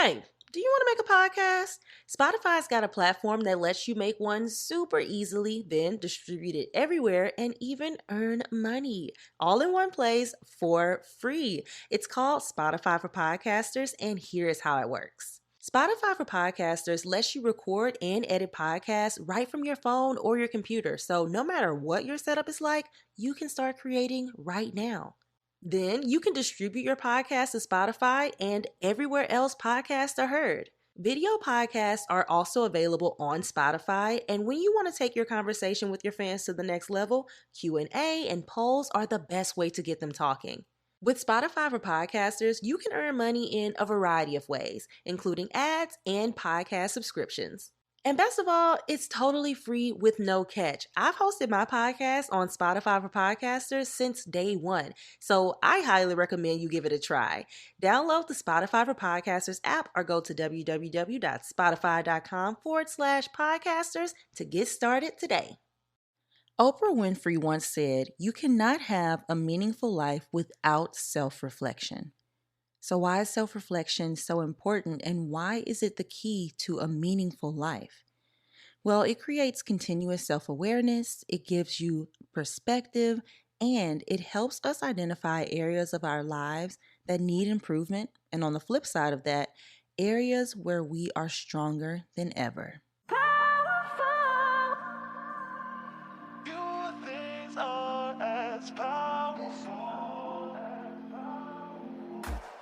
Hey, do you want to make a podcast? Spotify's got a platform that lets you make one super easily, then distribute it everywhere and even earn money all in one place for free. It's called Spotify for Podcasters, and here's how it works. Spotify for Podcasters lets you record and edit podcasts right from your phone or your computer. So no matter what your setup is like, you can start creating right now. Then you can distribute your podcast to Spotify and everywhere else podcasts are heard. Video podcasts are also available on Spotify, and when you want to take your conversation with your fans to the next level, Q&A and polls are the best way to get them talking. With Spotify for Podcasters, you can earn money in a variety of ways, including ads and podcast subscriptions. And best of all, it's totally free with no catch. I've hosted my podcast on Spotify for Podcasters since day one, so I highly recommend you give it a try. Download the Spotify for Podcasters app or go to www.spotify.com/podcasters to get started today. Oprah Winfrey once said, "You cannot have a meaningful life without self-reflection." So why is self-reflection so important, and why is it the key to a meaningful life? Well, it creates continuous self-awareness, it gives you perspective, and it helps us identify areas of our lives that need improvement, and on the flip side of that, areas where we are stronger than ever. Few things are as powerful.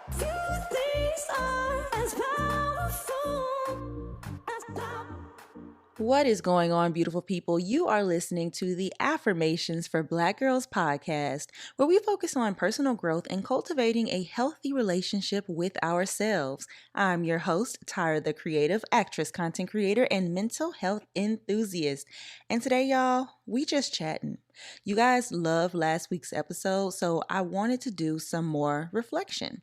Few things are as powerful. What is going on, beautiful people? You are listening to the Affirmations for Black Girls podcast, where we focus on personal growth and cultivating a healthy relationship with ourselves. I'm your host, Tyra, the creative actress, content creator, and mental health enthusiast. And today, y'all, we just chatting. You guys loved last week's episode, so I wanted to do some more reflection.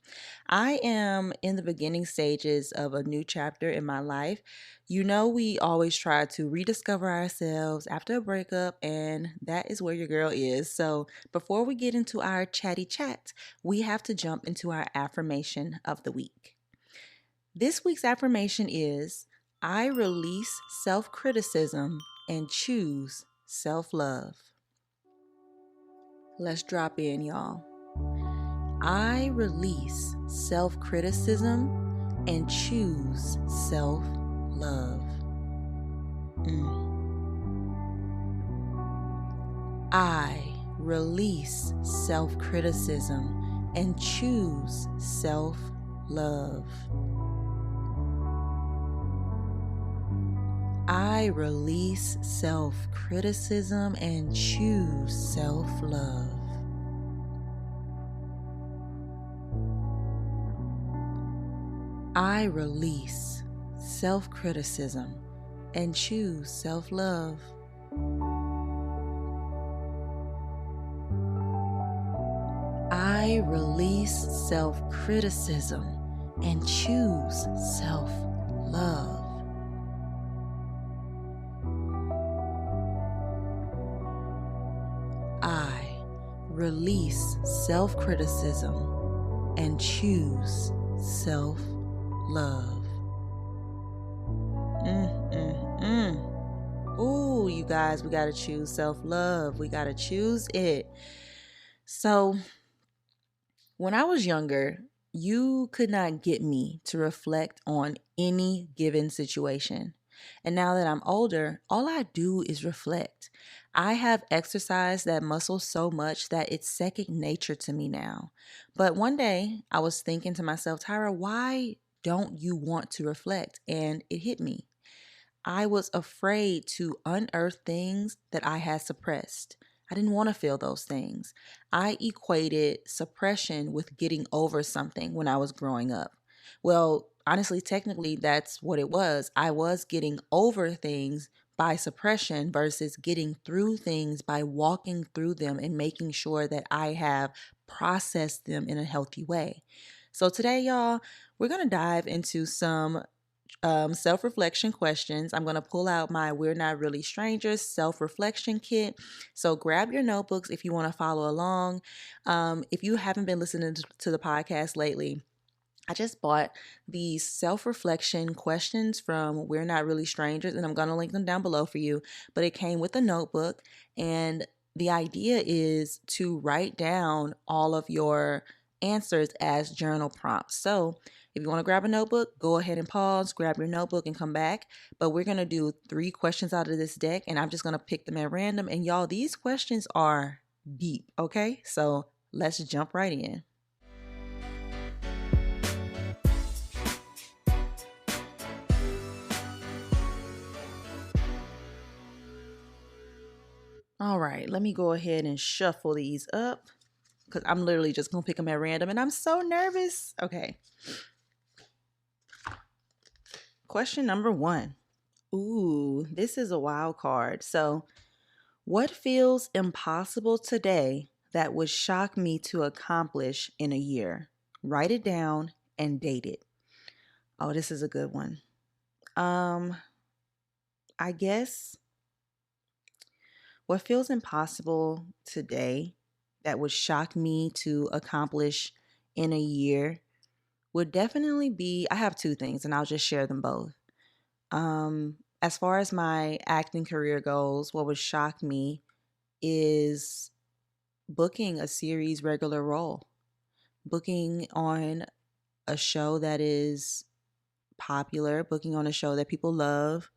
I am in the beginning stages of a new chapter in my life. You know, we always try to rediscover ourselves after a breakup, and that is where your girl is. So before we get into our chatty chat, we have to jump into our affirmation of the week. This week's affirmation is, I release self-criticism and choose self-love. Let's drop in, y'all. I release self-criticism and choose self-love. I release self-criticism and choose self-love. I release self-criticism and choose self-love. I release self-criticism and choose self-love. I release self-criticism and choose self-love. I release self-criticism and choose self-love. Ooh, you guys, we gotta choose self-love. We gotta choose it. So, when I was younger, you could not get me to reflect on any given situation. And now that I'm older, all I do is reflect. I have exercised that muscle so much that it's second nature to me now. But one day I was thinking to myself, Tyra, why don't you want to reflect? And it hit me. I was afraid to unearth things that I had suppressed. I didn't want to feel those things. I equated suppression with getting over something when I was growing up. Well, honestly, technically, that's what it was. I was getting over things by suppression versus getting through things by walking through them and making sure that I have processed them in a healthy way. So today, y'all, we're going to dive into some self-reflection questions. I'm going to pull out my We're Not Really Strangers self-reflection kit. So grab your notebooks if you want to follow along. If you haven't been listening to the podcast lately, I just bought these self-reflection questions from We're Not Really Strangers, and I'm going to link them down below for you. But it came with a notebook, and the idea is to write down all of your answers as journal prompts. So if you want to grab a notebook, go ahead and pause, grab your notebook, and come back. But we're going to do 3 questions out of this deck, and I'm just going to pick them at random. And y'all, these questions are deep, okay? So let's jump right in. All right, let me go ahead and shuffle these up because I'm literally just going to pick them at random and I'm so nervous. Okay. Question number 1. Ooh, this is a wild card. So, what feels impossible today that would shock me to accomplish in a year? Write it down and date it. Oh, this is a good one. I guess what feels impossible today that would shock me to accomplish in a year would definitely be, I have 2 things and I'll just share them both. As far as my acting career goes, what would shock me is booking a series regular role, booking on a show that is popular, booking on a show that people love,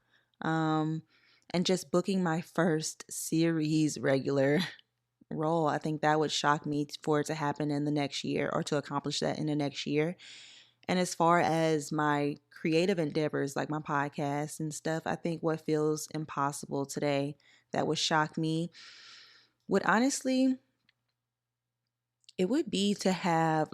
and just booking my first series regular role. I think that would shock me for it to happen in the next year or to accomplish that in the next year. And as far as my creative endeavors, like my podcast and stuff, I think what feels impossible today that would shock me would honestly, it would be to have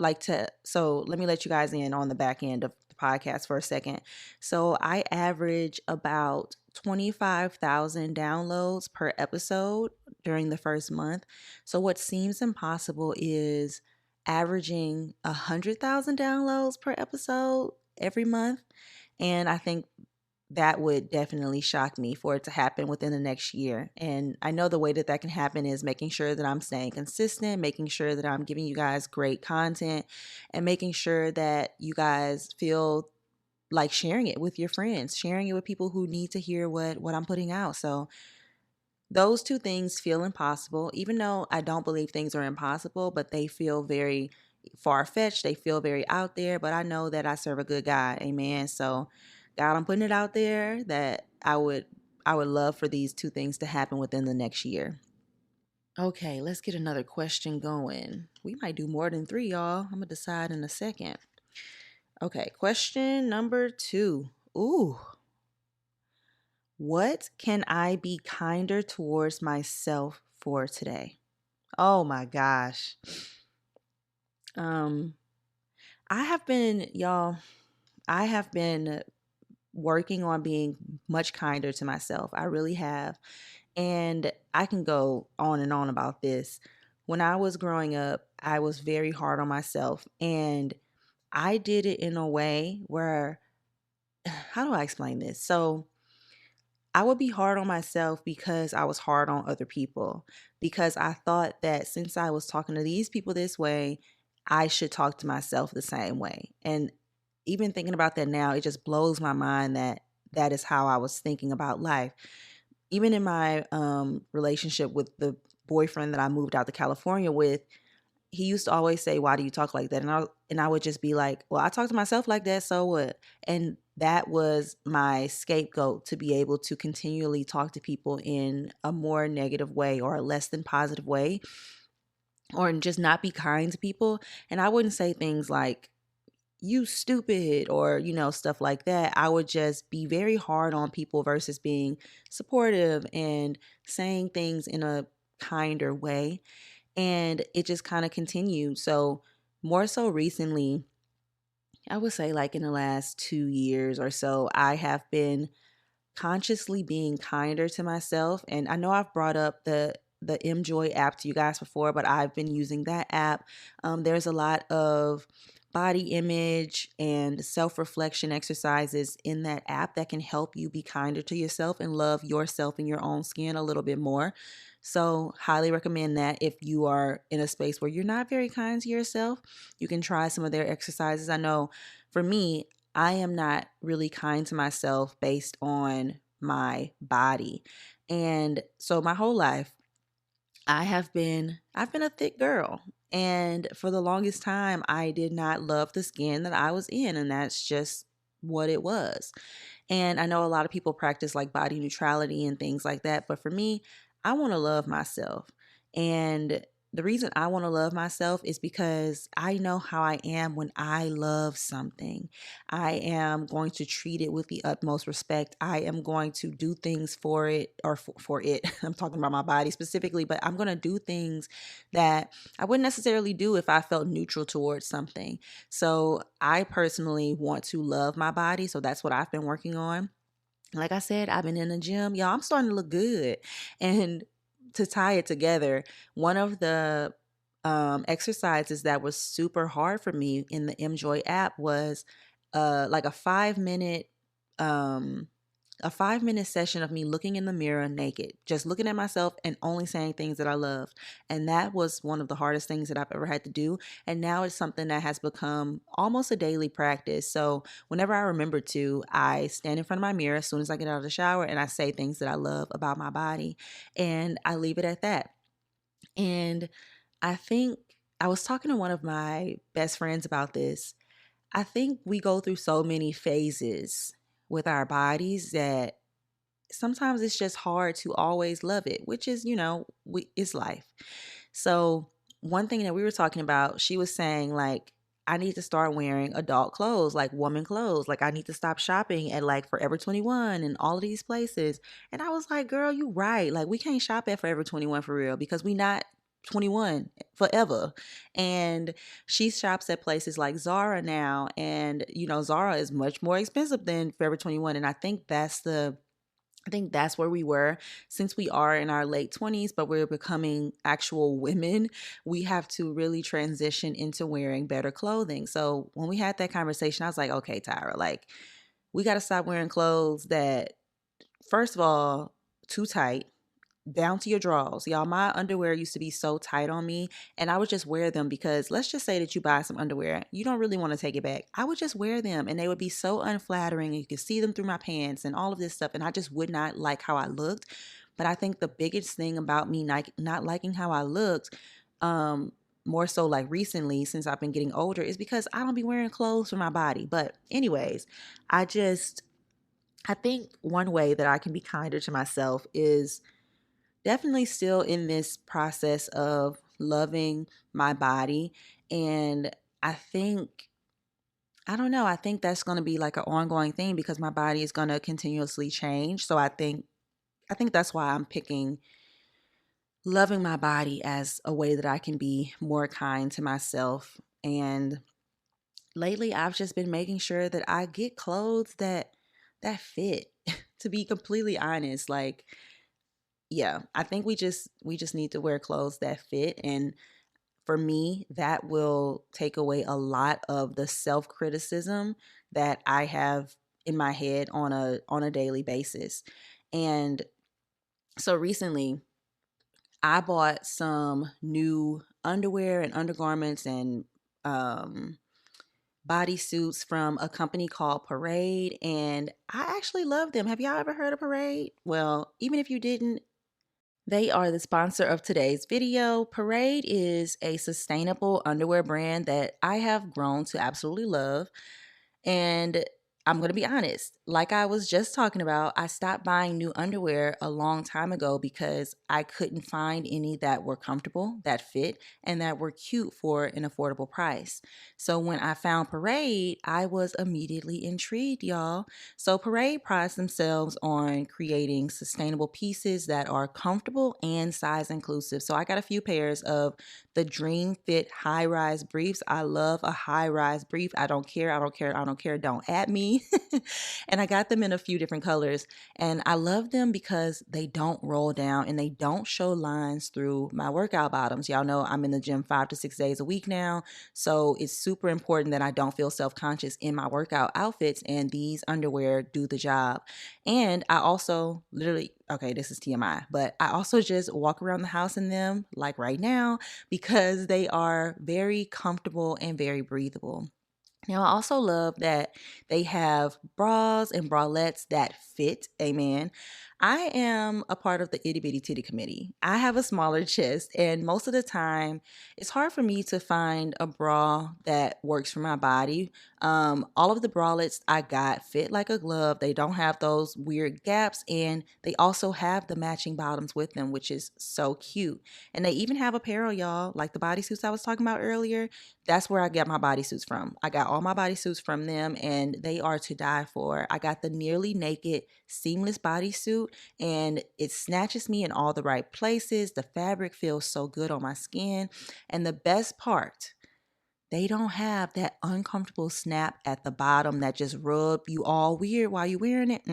so let me let you guys in on the back end of the podcast for a second. So I average about 25,000 downloads per episode during the first month. So what seems impossible is averaging 100,000 downloads per episode every month. And I think that would definitely shock me for it to happen within the next year. And I know the way that that can happen is making sure that I'm staying consistent, making sure that I'm giving you guys great content, and making sure that you guys feel like sharing it with your friends, sharing it with people who need to hear what I'm putting out. So those 2 things feel impossible, even though I don't believe things are impossible, but they feel very far-fetched. They feel very out there, but I know that I serve a good God. Amen. So God, I'm putting it out there that I would love for these 2 things to happen within the next year. Okay, let's get another question going. We might do more than 3, y'all. I'm going to decide in a second. Okay, question number 2. Ooh. What can I be kinder towards myself for today? Oh my gosh. I have been, y'all, I have been working on being much kinder to myself. I really have. And I can go on and on about this. When I was growing up, I was very hard on myself. And I did it in a way where, how do I explain this? So I would be hard on myself because I was hard on other people. Because I thought that since I was talking to these people this way, I should talk to myself the same way. And even thinking about that now, it just blows my mind that that is how I was thinking about life. Even in my relationship with the boyfriend that I moved out to California with, he used to always say, "Why do you talk like that?" And I would just be like, "Well, I talk to myself like that, so what?" And that was my scapegoat to be able to continually talk to people in a more negative way or a less than positive way, or just not be kind to people. And I wouldn't say things like, "You stupid," or, stuff like that. I would just be very hard on people versus being supportive and saying things in a kinder way. And it just kind of continued. So, more so recently, I would say like in the last 2 years or so, I have been consciously being kinder to myself. And I know I've brought up the MJoy app to you guys before, but I've been using that app. There's a lot of body image and self-reflection exercises in that app that can help you be kinder to yourself and love yourself in your own skin a little bit more. So highly recommend that if you are in a space where you're not very kind to yourself, you can try some of their exercises. I know for me, I am not really kind to myself based on my body. And so my whole life, I've been a thick girl. And for the longest time, I did not love the skin that I was in, and that's just what it was. And I know a lot of people practice like body neutrality and things like that, but for me, I want to love myself. And the reason I want to love myself is because I know how I am when I love something. I am going to treat it with the utmost respect. I am going to do things for it or for it. I'm talking about my body specifically, but I'm going to do things that I wouldn't necessarily do if I felt neutral towards something. So I personally want to love my body. So that's what I've been working on. Like I said, I've been in the gym. Y'all, I'm starting to look good. And to tie it together, one of the exercises that was super hard for me in the MJoy app was like um, a 5 minute session of me looking in the mirror naked, just looking at myself and only saying things that I loved. And that was one of the hardest things that I've ever had to do. And now it's something that has become almost a daily practice. So whenever I remember to, I stand in front of my mirror as soon as I get out of the shower and I say things that I love about my body. And I leave it at that. And I think I was talking to one of my best friends about this. I think we go through so many phases with our bodies that sometimes it's just hard to always love it, which is, it's life. So, one thing that we were talking about, she was saying, like, I need to start wearing adult clothes, like woman clothes. Like, I need to stop shopping at like Forever 21 and all of these places. And I was like, girl, you right. Like, we can't shop at Forever 21 for real because we not 21 forever. And she shops at places like Zara now. And, Zara is much more expensive than Forever 21. And I think that's where we were. Since we are in our late 20s, but we're becoming actual women, we have to really transition into wearing better clothing. So when we had that conversation, I was like, okay, Tyra, like, we got to stop wearing clothes that, first of all, too tight, down to your drawers. Y'all, my underwear used to be so tight on me, and I would just wear them because let's just say that you buy some underwear. You don't really want to take it back. I would just wear them, and they would be so unflattering, and you could see them through my pants and all of this stuff, and I just would not like how I looked. But I think the biggest thing about me not liking how I looked, more so like recently since I've been getting older, is because I don't be wearing clothes for my body. But anyways, I think one way that I can be kinder to myself is definitely still in this process of loving my body. And I think, I don't know, I think that's going to be like an ongoing thing because my body is going to continuously change. So I think that's why I'm picking loving my body as a way that I can be more kind to myself. And lately I've just been making sure that I get clothes that fit. To be completely honest, like, yeah, I think we just need to wear clothes that fit. And for me, that will take away a lot of the self-criticism that I have in my head on a daily basis. And so recently I bought some new underwear and undergarments and bodysuits from a company called Parade, and I actually love them. Have y'all ever heard of Parade? Well, even if you didn't, they are the sponsor of today's video. Parade is a sustainable underwear brand that I have grown to absolutely love. And I'm going to be honest, like I was just talking about, I stopped buying new underwear a long time ago because I couldn't find any that were comfortable, that fit, and that were cute for an affordable price. So when I found Parade, I was immediately intrigued, y'all. So Parade prides themselves on creating sustainable pieces that are comfortable and size inclusive. So I got a few pairs of the Dream Fit high rise briefs. I love a high rise brief. I don't care. Don't at me. me. And I got them in a few different colors. And I love them because they don't roll down and they don't show lines through my workout bottoms. Y'all know I'm in the gym 5 to 6 days a week now. So it's super important that I don't feel self-conscious in my workout outfits. And these underwear do the job. And I also literally, okay, this is TMI, but I also just walk around the house in them like right now because they are very comfortable and very breathable. Now, I also love that they have bras and bralettes that fit. Amen. I am a part of the itty bitty titty committee. I have a smaller chest, and most of the time, it's hard for me to find a bra that works for my body. All of the bralettes I got fit like a glove. They don't have those weird gaps, and they also have the matching bottoms with them, which is so cute. And they even have apparel, y'all, like the bodysuits I was talking about earlier. That's where I get my bodysuits from. I got all my bodysuits from them, and they are to die for. I got the nearly naked seamless bodysuit, and it snatches me in all the right places. The fabric feels so good on my skin. And the best part, they don't have that uncomfortable snap at the bottom that just rub you all weird while you're wearing it.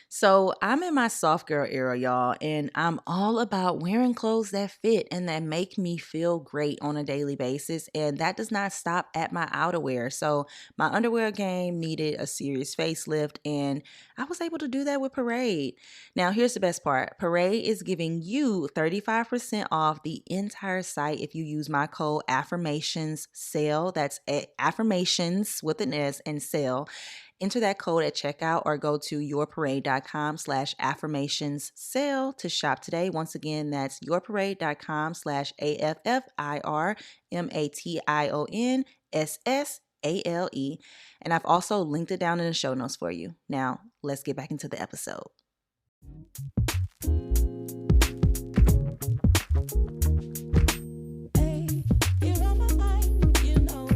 So I'm in my soft girl era, y'all, and I'm all about wearing clothes that fit and that make me feel great on a daily basis. And that does not stop at my outerwear. So my underwear game needed a serious facelift, and I was able to do that with Parade. Now, here's the best part. Parade is giving you 35% off the entire site if you use my code affirmations sale. That's affirmations with an S and sale. Enter that code at checkout or go to yourparade.com/affirmations sale to shop today. Once again, that's yourparade.com/affirmationsforblackgirls. And I've also linked it down in the show notes for you. Now, let's get back into the episode. Hey, you're on my mind, you know.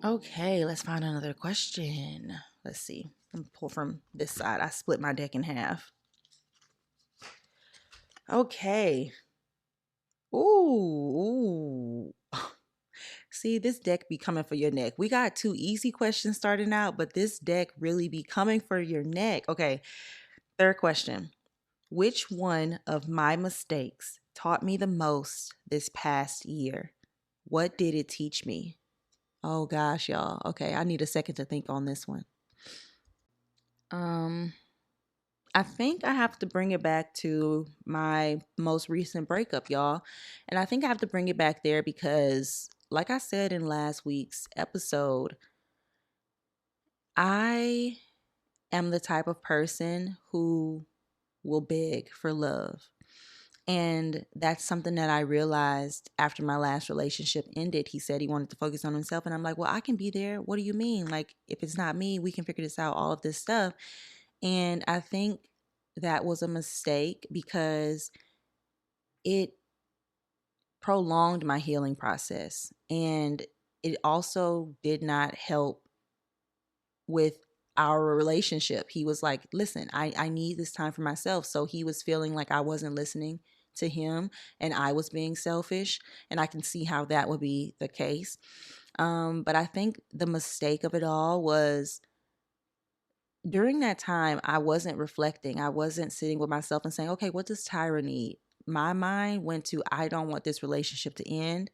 Okay, let's find another question. Let's see. I'm gonna pull from this side. I split my deck in half. Okay. Ooh. See, this deck be coming for your neck. We got 2 easy questions starting out, but this deck really be coming for your neck. Okay, third question. Which one of my mistakes taught me the most this past year? What did it teach me? Oh gosh, y'all. Okay, I need a second to think on this one. I think I have to bring it back to my most recent breakup, y'all. And I think I have to bring it back there because, like I said in last week's episode, I am the type of person who will beg for love. And that's something that I realized after my last relationship ended. He said he wanted to focus on himself. And I'm like, well, I can be there. What do you mean? Like, if it's not me, we can figure this out, all of this stuff. And I think that was a mistake because it prolonged my healing process. And it also did not help with our relationship. He was like, listen, I need this time for myself. So he was feeling like I wasn't listening to him and I was being selfish. And I can see how that would be the case. But I think the mistake of it all was during that time, I wasn't reflecting. I wasn't sitting with myself and saying, okay, what does Tyra need? My mind went to, I don't want this relationship to end.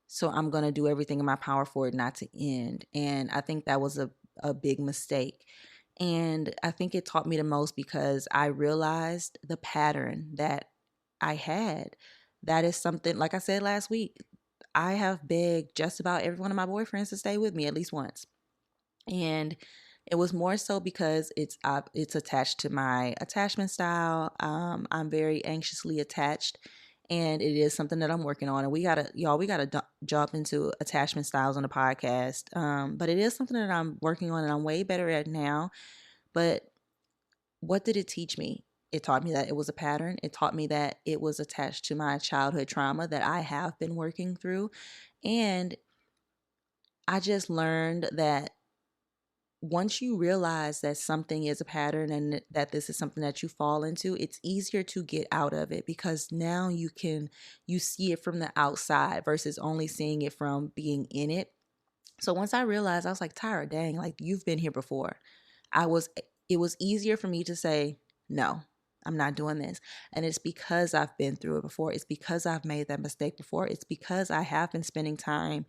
So I'm going to do everything in my power for it not to end. And I think that was a big mistake. And I think it taught me the most because I realized the pattern that I had. That is something, like I said last week, I have begged just about every one of my boyfriends to stay with me at least once. And it was more so because it's attached to my attachment style. I'm very anxiously attached, and it is something that I'm working on. And we gotta jump into attachment styles on the podcast. But it is something that I'm working on, and I'm way better at now. But what did it teach me? It taught me that it was a pattern. It taught me that it was attached to my childhood trauma that I have been working through, and I just learned that once you realize that something is a pattern and that this is something that you fall into, it's easier to get out of it because now you see it from the outside versus only seeing it from being in it. So once I realized, I was like, Tyra, dang, like you've been here before. I was it was easier for me to say, no, I'm not doing this. And it's because I've been through it before. It's because I've made that mistake before. It's because I have been spending time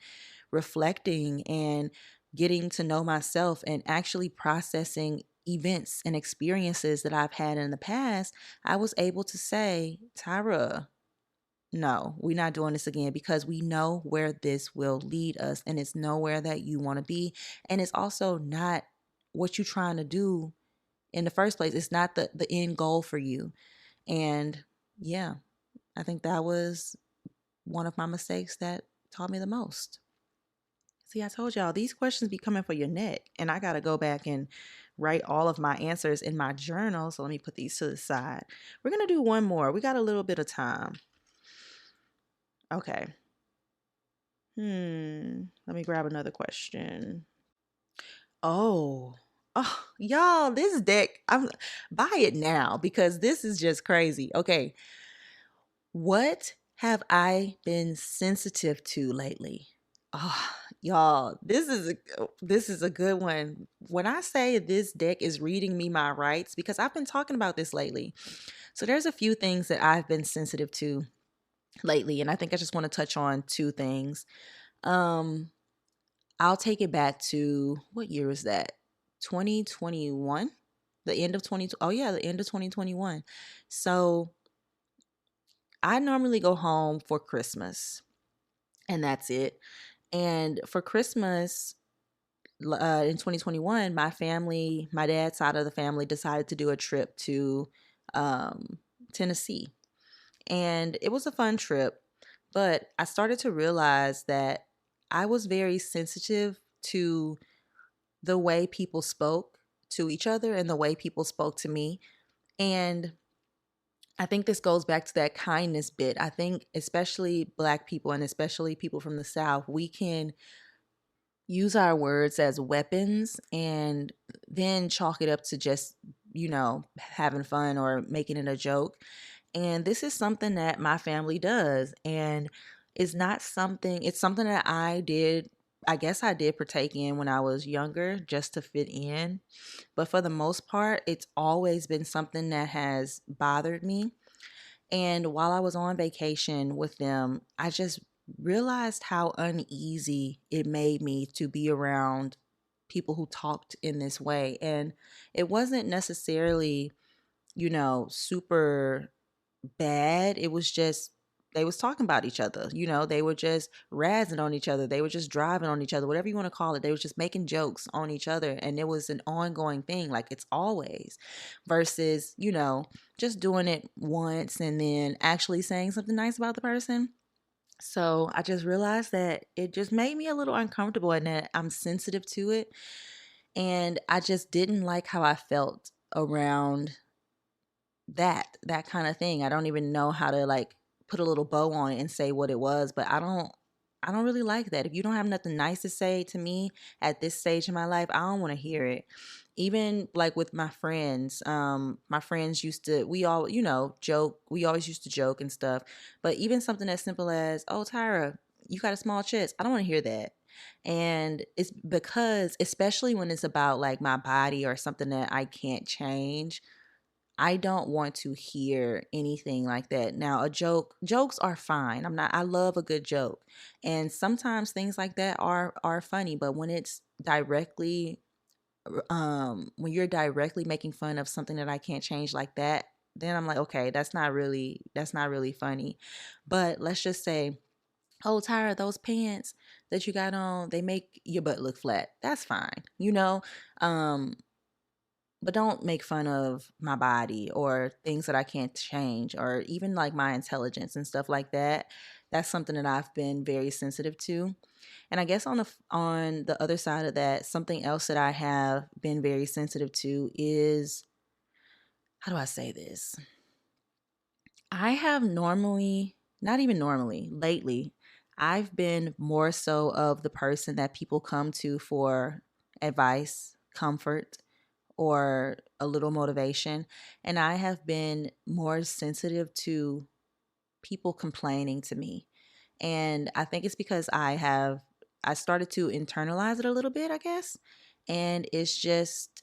reflecting and getting to know myself and actually processing events and experiences that I've had in the past. I was able to say, Tyra, no, we're not doing this again because we know where this will lead us and it's nowhere that you want to be. And it's also not what you're trying to do in the first place. It's not the end goal for you. And yeah, I think that was one of my mistakes that taught me the most. See, I told y'all these questions be coming for your neck, and I got to go back and write all of my answers in my journal. So let me put these to the side. We're going to do one more. We got a little bit of time. Okay. Let me grab another question. Oh, y'all, this deck, I'm buy it now because this is just crazy. Okay. What have I been sensitive to lately? Oh, y'all, this is a good one. When I say this deck is reading me my rights, because I've been talking about this lately. So there's a few things that I've been sensitive to lately, and I think I just want to touch on two things. I'll take it back to what year is that? 2021? The end of 20 Oh yeah, the end of 2021. So I normally go home for Christmas and that's it. And for Christmas in 2021, my dad's side of the family decided to do a trip to Tennessee. And it was a fun trip, but I started to realize that I was very sensitive to the way people spoke to each other and the way people spoke to me. And I think this goes back to that kindness bit. I think especially Black people and especially people from the South, we can use our words as weapons and then chalk it up to just, having fun or making it a joke. And this is something that my family does. And it's something that I guess I did partake in when I was younger just to fit in. But for the most part, it's always been something that has bothered me. And while I was on vacation with them, I just realized how uneasy it made me to be around people who talked in this way. And it wasn't necessarily, super bad. It was just they was talking about each other. They were just razzing on each other. They were just driving on each other, whatever you want to call it. They were just making jokes on each other. And it was an ongoing thing, like it's always, versus, just doing it once and then actually saying something nice about the person. So I just realized that it just made me a little uncomfortable and that I'm sensitive to it. And I just didn't like how I felt around that kind of thing. I don't even know how to like put a little bow on it and say what it was, but I don't really like that. If you don't have nothing nice to say to me at this stage in my life, I don't want to hear it. Even like with my friends used to, we all, joke. We always used to joke and stuff. But even something as simple as, oh, Tyra, you got a small chest. I don't want to hear that. And it's because, especially when it's about like my body or something that I can't change, I don't want to hear anything like that. Now, jokes are fine. I love a good joke. And sometimes things like that are funny, but when it's directly when you're directly making fun of something that I can't change like that, then I'm like, okay, that's not really funny. But let's just say, oh, Tyra, those pants that you got on, they make your butt look flat. That's fine. Um but don't make fun of my body or things that I can't change or even like my intelligence and stuff like that. That's something that I've been very sensitive to. And I guess on the other side of that, something else that I have been very sensitive to is, how do I say this? I have not even normally, lately, I've been more so of the person that people come to for advice comfort or a little motivation. And I have been more sensitive to people complaining to me. And I think it's because I started to internalize it a little bit, I guess. And it's just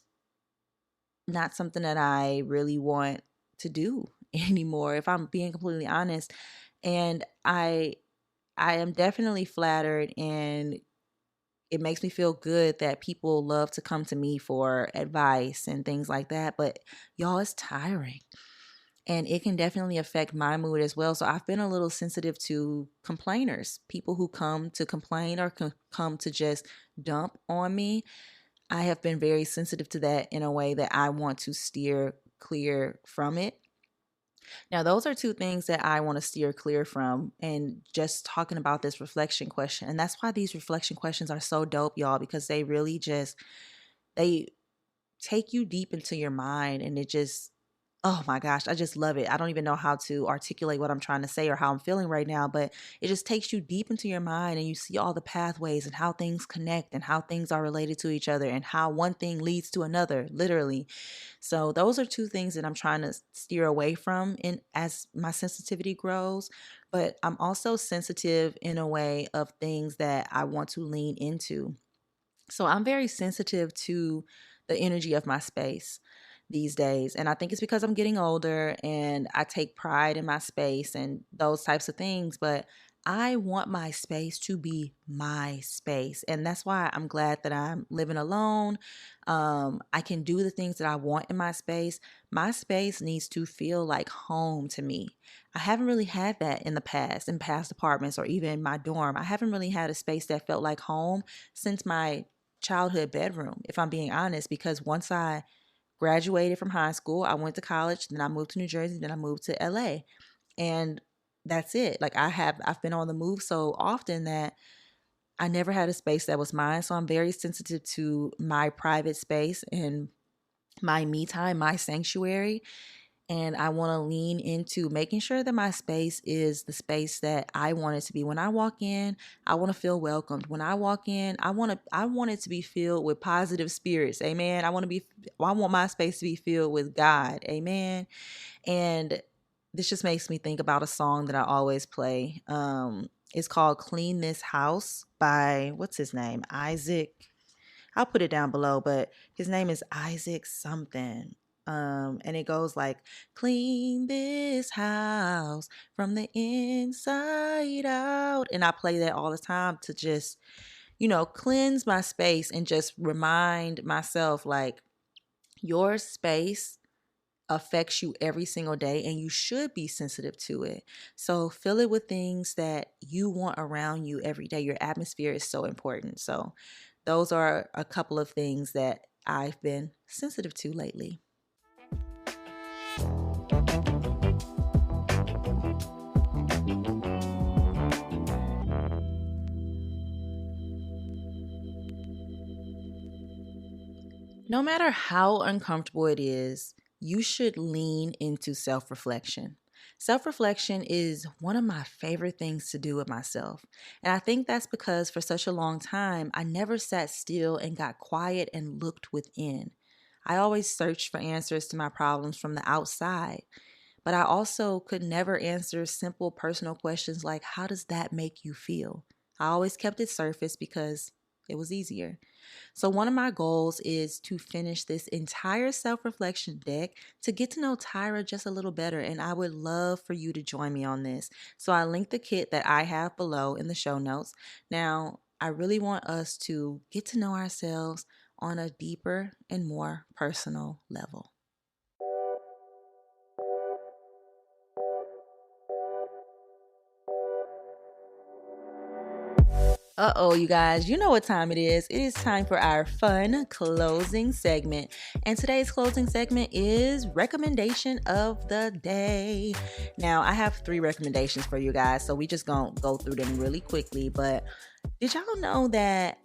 not something that I really want to do anymore, if I'm being completely honest. And I am definitely flattered, and it makes me feel good that people love to come to me for advice and things like that. But y'all, it's tiring. And it can definitely affect my mood as well. So I've been a little sensitive to complainers, people who come to complain or come to just dump on me. I have been very sensitive to that in a way that I want to steer clear from it. Now, those are two things that I want to steer clear from, and just talking about this reflection question. And that's why these reflection questions are so dope, y'all, because they really just, they take you deep into your mind, and it just, oh my gosh, I just love it. I don't even know how to articulate what I'm trying to say or how I'm feeling right now, but it just takes you deep into your mind, and you see all the pathways and how things connect and how things are related to each other and how one thing leads to another, literally. So those are two things that I'm trying to steer away from in as my sensitivity grows, but I'm also sensitive in a way of things that I want to lean into. So I'm very sensitive to the energy of my space these days. And I think it's because I'm getting older and I take pride in my space and those types of things. But I want my space to be my space. And that's why I'm glad that I'm living alone. I can do the things that I want in my space. My space needs to feel like home to me. I haven't really had that in the past, in past apartments or even in my dorm. I haven't really had a space that felt like home since my childhood bedroom, if I'm being honest, because once I graduated from high school, I went to college, then I moved to New Jersey, then I moved to LA. And that's it. Like I've been on the move so often that I never had a space that was mine. So I'm very sensitive to my private space and my me time, my sanctuary. And I want to lean into making sure that my space is the space that I want it to be. When I walk in, I want to feel welcomed. When I walk in, I want it to be filled with positive spirits. Amen. I want my space to be filled with God. Amen. And this just makes me think about a song that I always play. It's called Clean This House by, what's his name? Isaac. I'll put it down below, but his name is Isaac something. And it goes like, clean this house from the inside out. And I play that all the time to just, cleanse my space and just remind myself, like, your space affects you every single day and you should be sensitive to it. So fill it with things that you want around you every day. Your atmosphere is so important. So those are a couple of things that I've been sensitive to lately. No matter how uncomfortable it is, you should lean into self reflection. Self reflection is one of my favorite things to do with myself. And I think that's because for such a long time, I never sat still and got quiet and looked within. I always searched for answers to my problems from the outside, but I also could never answer simple personal questions like, how does that make you feel? I always kept it surface because it was easier. So, one of my goals is to finish this entire self reflection deck to get to know Tyra just a little better. And I would love for you to join me on this. So, I linked the kit that I have below in the show notes. Now, I really want us to get to know ourselves on a deeper and more personal level. Uh-oh, you guys, you know what time it is. It is time for our fun closing segment. And today's closing segment is recommendation of the day. Now, I have 3 recommendations for you guys, so we just gonna go through them really quickly. But did y'all know that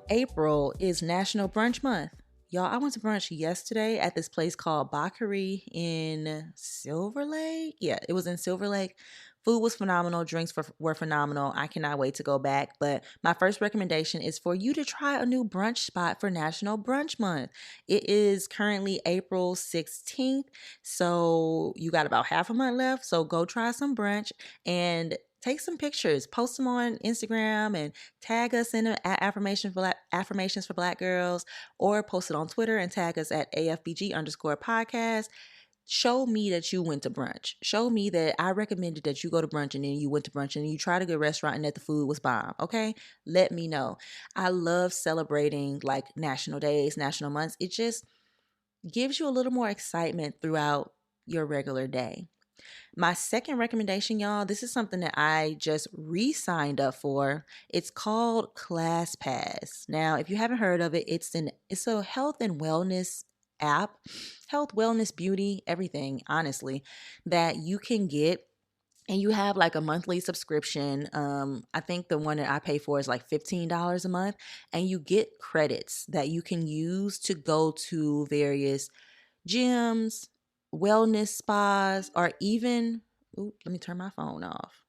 April is National Brunch Month? Y'all, I went to brunch yesterday at this place called Bakery in Silver Lake. Yeah, it was in Silver Lake. Food was phenomenal. Drinks were phenomenal. I cannot wait to go back. But my first recommendation is for you to try a new brunch spot for National Brunch Month. It is currently April 16th. So you got about half a month left. So go try some brunch and take some pictures, post them on Instagram and tag us in at affirmations for Black girls, or post it on Twitter and tag us at AFBG_podcast. Show me that you went to brunch. Show me that I recommended that you go to brunch and then you went to brunch and you tried a good restaurant and that the food was bomb. Okay. Let me know. I love celebrating like national days, national months. It just gives you a little more excitement throughout your regular day. My second recommendation, y'all, this is something that I just re-signed up for. It's called ClassPass. Now, if you haven't heard of it, it's a health and wellness app, health, wellness, beauty, everything, honestly, that you can get. And you have like a monthly subscription. I think the one that I pay for is like $15 a month. And you get credits that you can use to go to various gyms, wellness spas, or even, let me turn my phone off.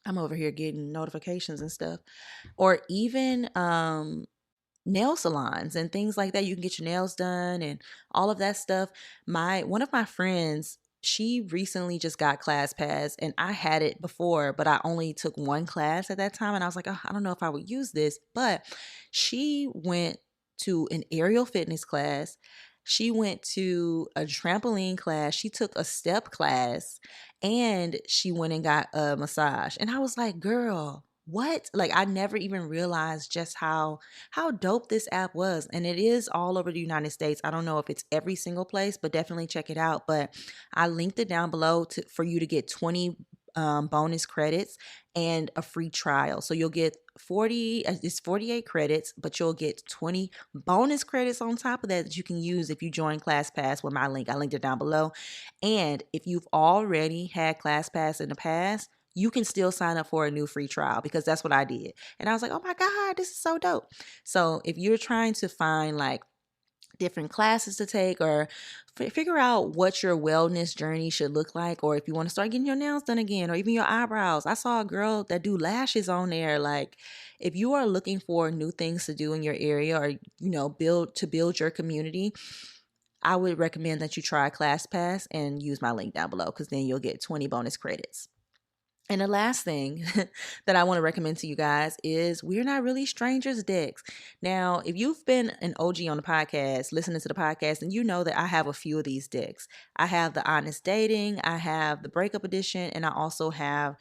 I'm over here getting notifications and stuff. Or even nail salons and things like that. You can get your nails done and all of that stuff. One of my friends, she recently just got ClassPass, and I had it before, but I only took one class at that time. And I was like, oh, I don't know if I would use this, but she went to an aerial fitness class. She went to a trampoline class. She took a step class, and she went and got a massage. And I was like, girl, what? Like, I never even realized just how dope this app was. And it is all over the United States. I don't know if it's every single place, but definitely check it out. But I linked it down below for you to get 20 bonus credits and a free trial. So you'll get 48 credits, but you'll get 20 bonus credits on top of that you can use if you join ClassPass with my link. I linked it down below. And if you've already had ClassPass in the past, you can still sign up for a new free trial, because that's what I did. And I was like, oh my God, this is so dope. So if you're trying to find like different classes to take, or figure out what your wellness journey should look like, or if you want to start getting your nails done again, or even your eyebrows. I saw a girl that do lashes on there. Like, if you are looking for new things to do in your area, or, you know, build your community, I would recommend that you try ClassPass and use my link down below, because then you'll get 20 bonus credits. And the last thing that I want to recommend to you guys is We're Not Really Strangers decks. Now, if you've been an OG on the podcast, listening to the podcast, and you know that I have a few of these decks. I have the Honest Dating, I have the Breakup Edition, and I also have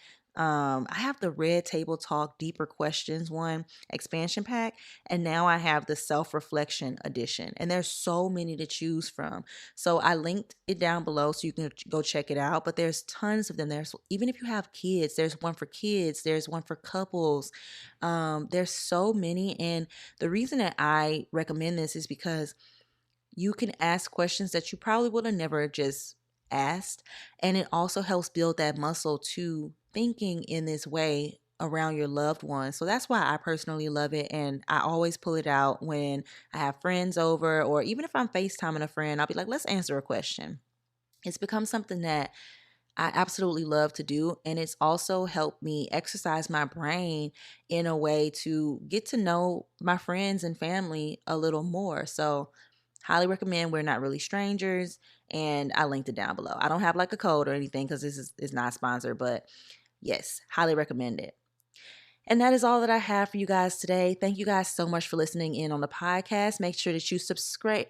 the Red Table Talk Deeper Questions one expansion pack, and now I have the Self-Reflection edition, and there's so many to choose from. So I linked it down below so you can go check it out, but there's tons of them. Even if you have kids, there's one for kids, there's one for couples. There's so many, and the reason that I recommend this is because you can ask questions that you probably would have never just asked, and it also helps build that muscle to thinking in this way around your loved ones. So that's why I personally love it, and I always pull it out when I have friends over, or even if I'm FaceTiming a friend, I'll be like, let's answer a question. It's become something that I absolutely love to do, and it's also helped me exercise my brain in a way to get to know my friends and family a little more. So highly recommend We're Not Really Strangers, and I linked it down below. I don't have like a code or anything because this is not sponsored, but yes, highly recommend it. And that is all that I have for you guys today. Thank you guys so much for listening in on the podcast. Make sure that you subscribe,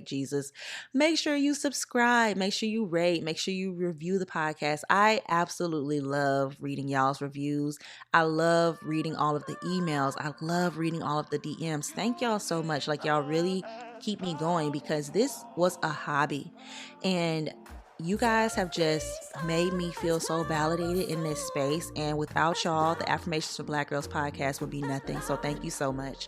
Jesus. Make sure you subscribe. Make sure you rate. Make sure you review the podcast. I absolutely love reading y'all's reviews. I love reading all of the emails. I love reading all of the DMs. Thank y'all so much. Like, y'all really keep me going, because this was a hobby. And you guys have just made me feel so validated in this space. And without y'all, the Affirmations for Black Girls podcast would be nothing. So thank you so much.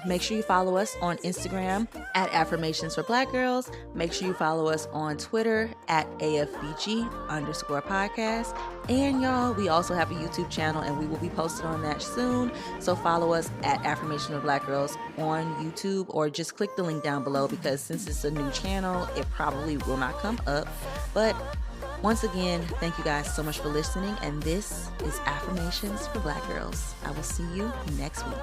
Make sure you follow us on Instagram at Affirmations for Black Girls. Make sure you follow us on Twitter at AFBG_podcast. And y'all, we also have a YouTube channel, and we will be posted on that soon. So follow us at Affirmations for Black Girls on YouTube, or just click the link down below, because since it's a new channel, it probably will not come up. But Once again, thank you guys so much for listening. And this is Affirmations for Black Girls. I will see you next week.